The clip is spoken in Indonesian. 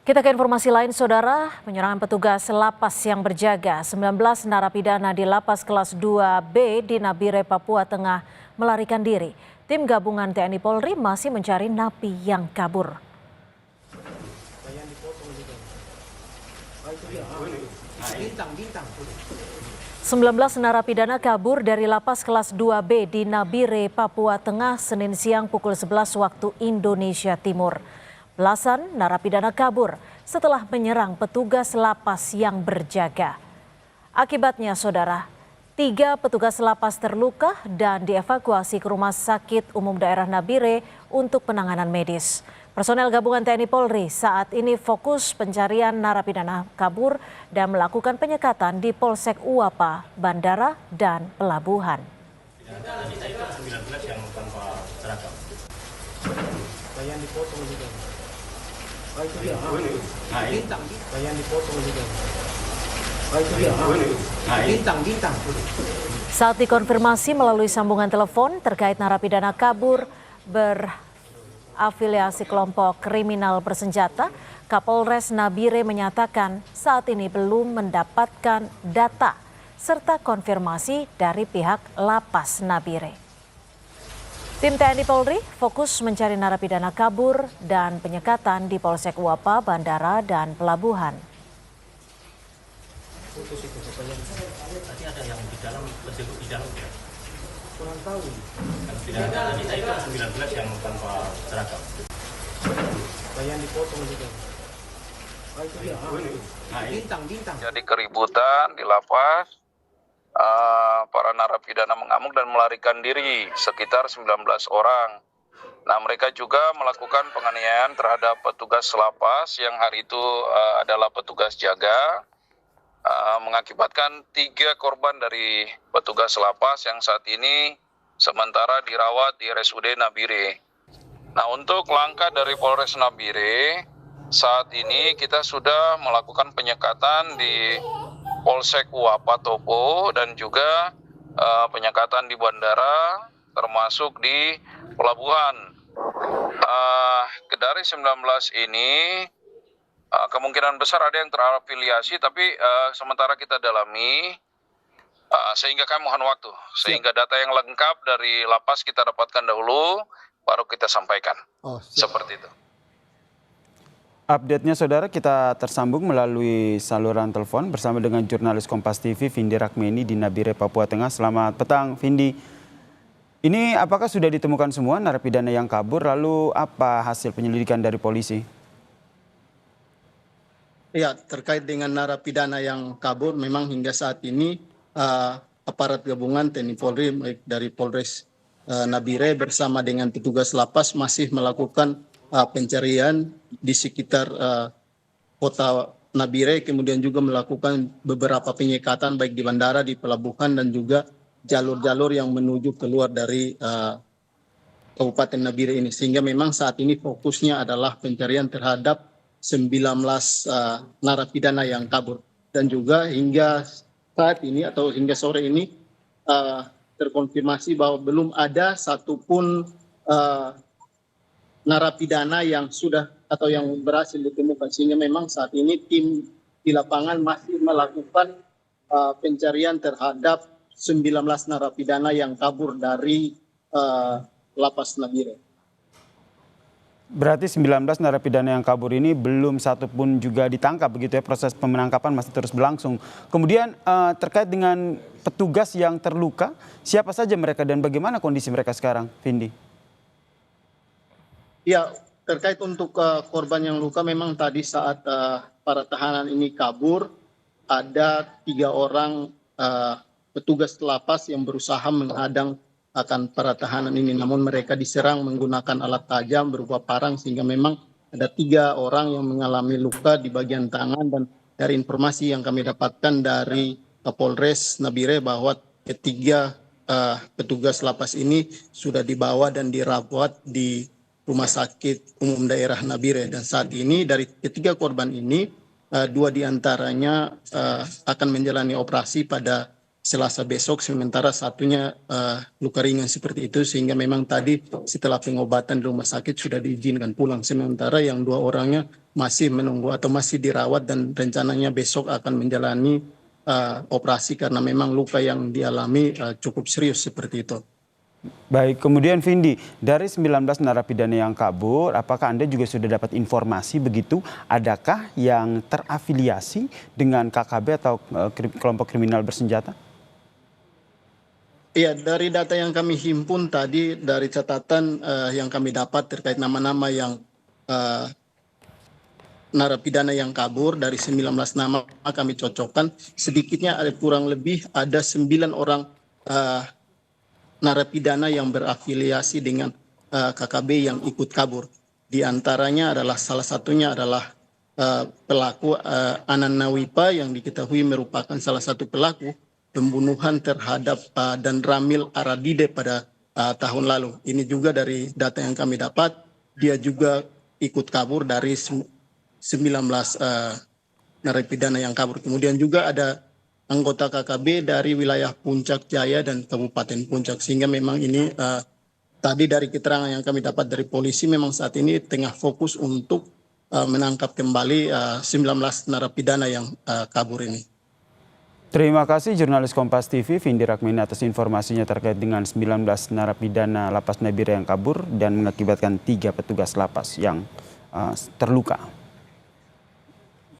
Kita ke informasi lain, Saudara. Penyerangan petugas lapas yang berjaga 19 narapidana di lapas kelas 2B di Nabire, Papua Tengah melarikan diri. Tim gabungan TNI Polri masih mencari napi yang kabur. Bintang. 19 narapidana kabur dari lapas kelas 2B di Nabire, Papua Tengah, Senin siang pukul 11 waktu Indonesia Timur. Belasan narapidana kabur setelah menyerang petugas lapas yang berjaga. Akibatnya, Saudara, 3 petugas lapas terluka dan dievakuasi ke Rumah Sakit Umum Daerah Nabire untuk penanganan medis. Personel gabungan TNI Polri saat ini fokus pencarian narapidana kabur dan melakukan penyekatan di Polsek Uapa, Bandara, dan Pelabuhan. Bintang. Saat dikonfirmasi melalui sambungan telepon terkait narapidana kabur berafiliasi kelompok kriminal bersenjata, Kapolres Nabire menyatakan saat ini belum mendapatkan data serta konfirmasi dari pihak lapas Nabire. Tim TNI Polri fokus mencari narapidana kabur dan penyekatan di Polsek Uapa, Bandara, dan Pelabuhan. Tadi ada yang di dalam, berjemur di dalam ya? Kurang tahu. Tidak ada, tadi saya itu 19 yang tanpa seragam. Yang dipotong juga. Bintang. Jadi keributan di lapas, para narapidana mengamuk dan melarikan diri sekitar 19 orang. Nah, mereka juga melakukan penganiayaan terhadap petugas lapas yang hari itu adalah petugas jaga, mengakibatkan 3 korban dari petugas lapas yang saat ini sementara dirawat di RSUD Nabire. Nah, untuk langkah dari Polres Nabire, saat ini kita sudah melakukan penyekatan di Polsek Uapa Topo dan juga penyekatan di bandara termasuk di pelabuhan. Dari 19 ini kemungkinan besar ada yang terafiliasi, tapi sementara kita dalami sehingga kami mohon waktu sehingga data yang lengkap dari lapas kita dapatkan dahulu baru kita sampaikan. Seperti itu. Update-nya, Saudara, kita tersambung melalui saluran telepon bersama dengan jurnalis Kompas TV Vindi Rakmeni di Nabire, Papua Tengah. Selamat petang, Vindi. Ini apakah sudah ditemukan semua narapidana yang kabur? Lalu apa hasil penyelidikan dari polisi? Ya, terkait dengan narapidana yang kabur, memang hingga saat ini aparat gabungan TNI Polri baik dari Polres Nabire bersama dengan petugas lapas masih melakukan pencarian di sekitar kota Nabire, kemudian juga melakukan beberapa penyekatan baik di bandara, di pelabuhan, dan juga jalur-jalur yang menuju keluar dari Kabupaten Nabire ini. Sehingga memang saat ini fokusnya adalah pencarian terhadap 19 narapidana yang kabur. Dan juga hingga saat ini atau hingga sore ini terkonfirmasi bahwa belum ada satupun narapidana yang sudah atau yang berhasil ditemukan, sehingga memang saat ini tim di lapangan masih melakukan pencarian terhadap 19 narapidana yang kabur dari lapas Nabire. Berarti 19 narapidana yang kabur ini belum satupun juga ditangkap, begitu ya, proses pemenangkapan masih terus berlangsung. Kemudian terkait dengan petugas yang terluka, siapa saja mereka dan bagaimana kondisi mereka sekarang, Vindi? Ya, terkait untuk korban yang luka, memang tadi saat para tahanan ini kabur, ada 3 orang petugas lapas yang berusaha menghadang akan para tahanan ini. Namun mereka diserang menggunakan alat tajam berupa parang, sehingga memang ada 3 orang yang mengalami luka di bagian tangan. Dan dari informasi yang kami dapatkan dari Polres Nabire bahwa ketiga petugas lapas ini sudah dibawa dan dirawat di Rumah Sakit Umum Daerah Nabire. Dan saat ini dari ketiga korban ini, 2 diantaranya akan menjalani operasi pada Selasa besok, sementara satunya luka ringan seperti itu, sehingga memang tadi setelah pengobatan di rumah sakit sudah diizinkan pulang, sementara yang 2 orangnya masih menunggu atau masih dirawat dan rencananya besok akan menjalani operasi karena memang luka yang dialami cukup serius seperti itu. Baik, kemudian Vindi, dari 19 narapidana yang kabur, apakah Anda juga sudah dapat informasi begitu? Adakah yang terafiliasi dengan KKB atau kelompok kriminal bersenjata? Iya, dari data yang kami himpun tadi, dari catatan yang kami dapat terkait nama-nama yang narapidana yang kabur, dari 19 nama kami cocokkan, sedikitnya ada kurang lebih ada 9 orang narapidana yang berafiliasi dengan KKB yang ikut kabur. Di antaranya adalah salah satunya adalah pelaku Anan Nawipa yang diketahui merupakan salah satu pelaku pembunuhan terhadap dan Ramil Aradide pada tahun lalu. Ini juga dari data yang kami dapat, dia juga ikut kabur dari 19 narapidana yang kabur. Kemudian juga ada anggota KKB dari wilayah Puncak Jaya dan Kabupaten Puncak, sehingga memang ini tadi dari keterangan yang kami dapat dari polisi memang saat ini tengah fokus untuk menangkap kembali 19 narapidana yang kabur ini. Terima kasih jurnalis Kompas TV Vindi Rakmini atas informasinya terkait dengan 19 narapidana lapas Nabire yang kabur dan mengakibatkan 3 petugas lapas yang terluka.